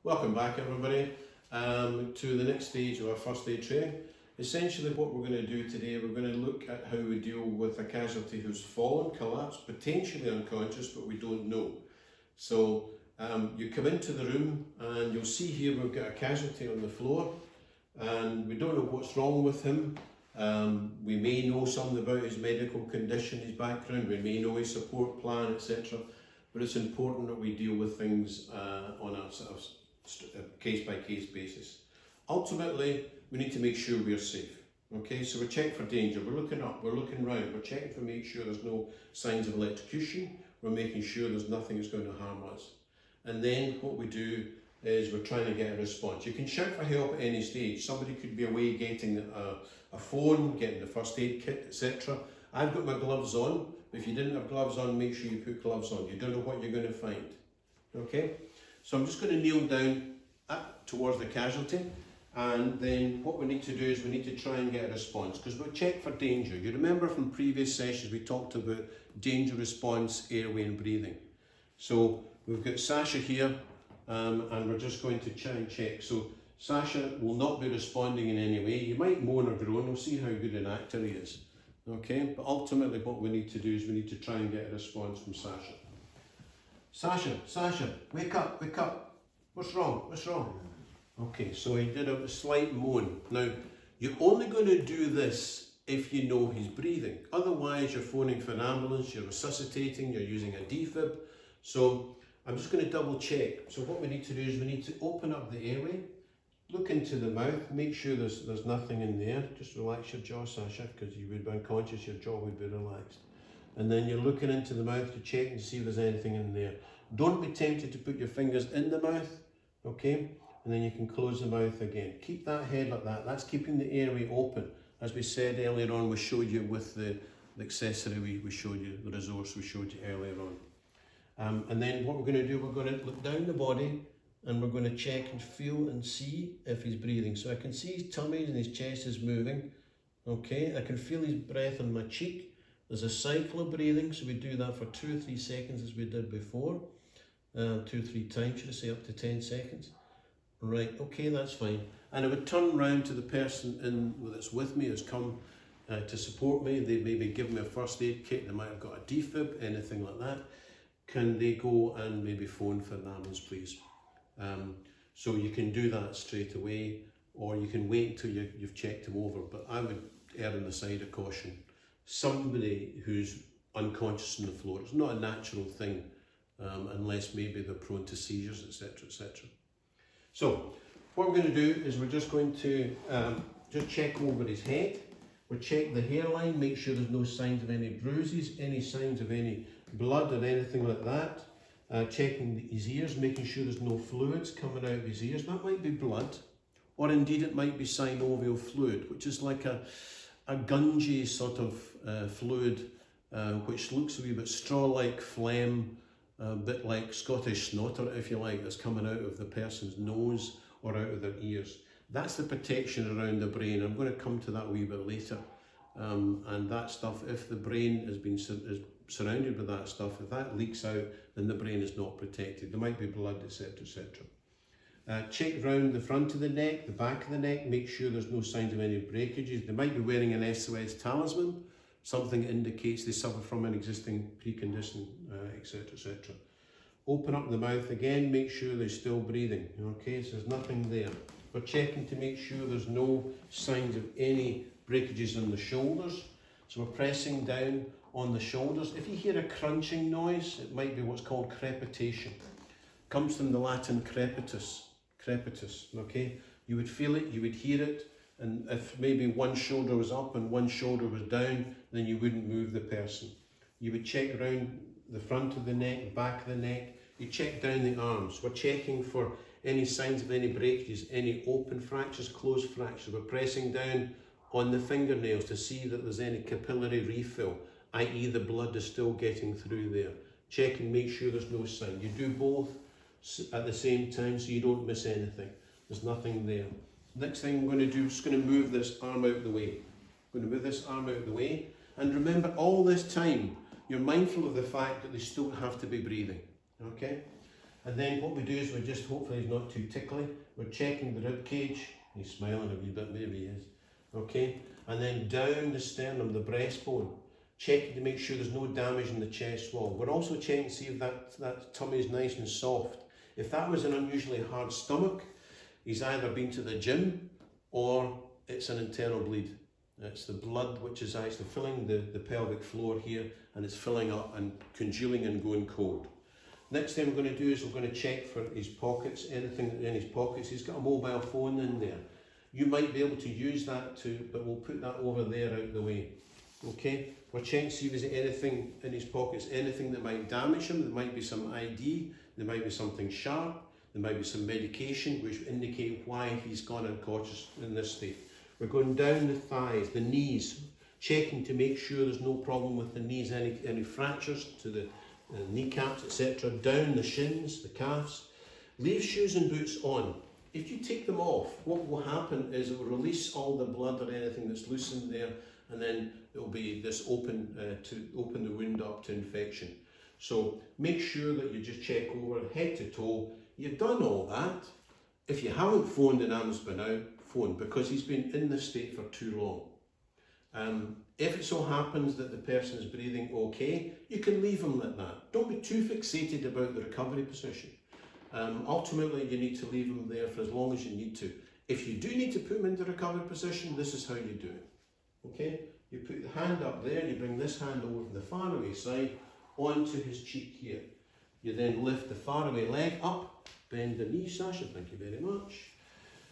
Welcome back everybody to the next stage of our first aid training. Essentially what we're going to do today, we're going to look at how we deal with a casualty who's fallen, collapsed, potentially unconscious, but we don't know. So you come into the room and you'll see here we've got a casualty on the floor and we don't know what's wrong with him. We may know something about his medical condition, his background, we may know his support plan, etc. But it's important that we deal with things on a sort of case-by-case basis. Ultimately, we need to make sure we're safe. Okay, so we're checking for danger, we're looking up, we're looking round, we're checking to make sure there's no signs of electrocution, we're making sure there's nothing that's going to harm us. And then what we do is we're trying to get a response. You can shout for help at any stage. Somebody could be away getting a phone, getting the first aid kit, etc. I've got my gloves on. If you didn't have gloves on, make sure you put gloves on. You don't know what you're going to find. Okay? So I'm just going to kneel down towards the casualty, and then what we need to do is we need to try and get a response, because we'll check for danger. You remember from previous sessions we talked about danger response, airway and breathing. So we've got Sasha here, and we're just going to try and check. So Sasha will not be responding in any way. You might moan or groan, we'll see how good an actor he is. Okay, but ultimately what we need to do is we need to try and get a response from Sasha. Sasha, wake up, wake up. What's wrong? What's wrong? Okay, so he did a slight moan. Now, you're only going to do this if you know he's breathing. Otherwise, you're phoning for an ambulance, you're resuscitating, you're using a defib. So I'm just going to double check. So what we need to do is we need to open up the airway, look into the mouth, make sure there's nothing in there. Just relax your jaw, Sasha, because you would be unconscious, your jaw would be relaxed. And then you're looking into the mouth to check and see if there's anything in there. Don't be tempted to put your fingers in the mouth, okay? And then you can close the mouth again. Keep that head like that. That's keeping the airway open. As we said earlier on, we showed you with the accessory, we showed you, the resource we showed you earlier on. And then what we're going to do, we're going to look down the body and we're going to check and feel and see if he's breathing. So I can see his tummy and his chest is moving. Okay, I can feel his breath on my cheek. There's a cycle of breathing, so we do that for 2 or 3 seconds as we did before. 2 or 3 times, should I say, up to 10 seconds. Right, okay, that's fine. And I would turn round to the person that's with me, who's come to support me. They maybe give me a first aid kit, they might have got a defib, anything like that. Can they go and maybe phone for an ambulance, please? So you can do that straight away, or you can wait until you've checked him over, but I would err on the side of caution. Somebody who's unconscious on the floor, it's not a natural thing, unless maybe they're prone to seizures, etc, etc. So what we're going to do is we're just going to just check over his head. We'll check the hairline, make sure there's no signs of any bruises, any signs of any blood or anything like that. Checking his ears, making sure there's no fluids coming out of his ears. That might be blood, or indeed it might be synovial fluid, which is like a gungy sort of fluid, which looks a wee bit straw-like phlegm, a bit like Scottish snotter, if you like, that's coming out of the person's nose or out of their ears. That's the protection around the brain. I'm going to come to that a wee bit later. And that stuff, if the brain has been surrounded with that stuff, if that leaks out, then the brain is not protected. There might be blood, etc, etc. Check round the front of the neck, the back of the neck, make sure there's no signs of any breakages. They might be wearing an SOS talisman, something that indicates they suffer from an existing precondition, etc, etc. Open up the mouth again, make sure they're still breathing, okay, so there's nothing there. We're checking to make sure there's no signs of any breakages on the shoulders, so we're pressing down on the shoulders. If you hear a crunching noise, it might be what's called crepitation. It comes from the Latin crepitus, okay? You would feel it, you would hear it, and if maybe one shoulder was up and one shoulder was down, then you wouldn't move the person. You would check around the front of the neck, the back of the neck, you check down the arms. We're checking for any signs of any breakages, any open fractures, closed fractures. We're pressing down on the fingernails to see that there's any capillary refill, i.e. the blood is still getting through there. Check and make sure there's no sign. You do both at the same time so you don't miss anything. There's nothing there. Next thing I'm going to do is going to move this arm out of the way. I'm going to move this arm out of the way. And remember, all this time, you're mindful of the fact that they still have to be breathing. Okay? And then what we do is we just, hopefully he's not too tickly, we're checking the rib cage. He's smiling a wee bit, maybe he is. Okay, and then down the sternum, the breastbone, checking to make sure there's no damage in the chest wall. We're also checking to see if that tummy is nice and soft. If that was an unusually hard stomach, he's either been to the gym or it's an internal bleed. It's the blood which is actually filling the pelvic floor here, and it's filling up and congealing and going cold. Next thing we're going to do is we're going to check for his pockets, anything in his pockets. He's got a mobile phone in there. You might be able to use that too, but we'll put that over there out the way. Okay, we're checking to see if there's anything in his pockets, anything that might damage him. There might be some ID, there might be something sharp, there might be some medication which indicate why he's gone unconscious in this state. We're going down the thighs, the knees, checking to make sure there's no problem with the knees, any fractures to the kneecaps, etc. Down the shins, the calves. Leave shoes and boots on. If you take them off, what will happen is it will release all the blood or anything that's loose in there, and then it will be this open to open the wound up to infection. So make sure that you just check over head to toe. You've done all that. If you haven't phoned an ambulance by now, phone, because he's been in this state for too long. If it so happens that the person is breathing okay, you can leave him like that. Don't be too fixated about the recovery position. Ultimately, you need to leave him there for as long as you need to. If you do need to put him into recovery position, this is how you do it. Okay? You put the hand up there, you bring this hand over from the far away side onto his cheek here. You then lift the far away leg up, bend the knee, Sasha, thank you very much.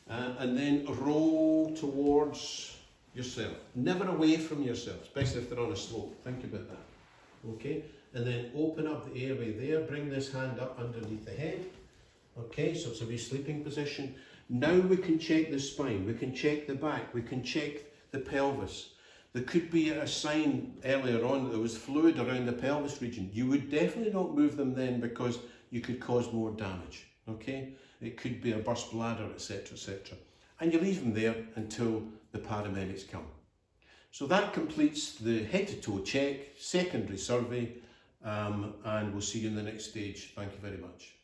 And then roll towards yourself. Never away from yourself, especially if they're on a slope. Think about that. Okay? And then open up the airway there, bring this hand up underneath the head. Okay, so it's a wee sleeping position. Now we can check the spine, we can check the back, we can check the pelvis. There could be a sign earlier on that there was fluid around the pelvis region. You would definitely not move them then because you could cause more damage. Okay? It could be a burst bladder, etc., etc. And you leave them there until the paramedics come. So that completes the head to toe check, secondary survey, and we'll see you in the next stage. Thank you very much.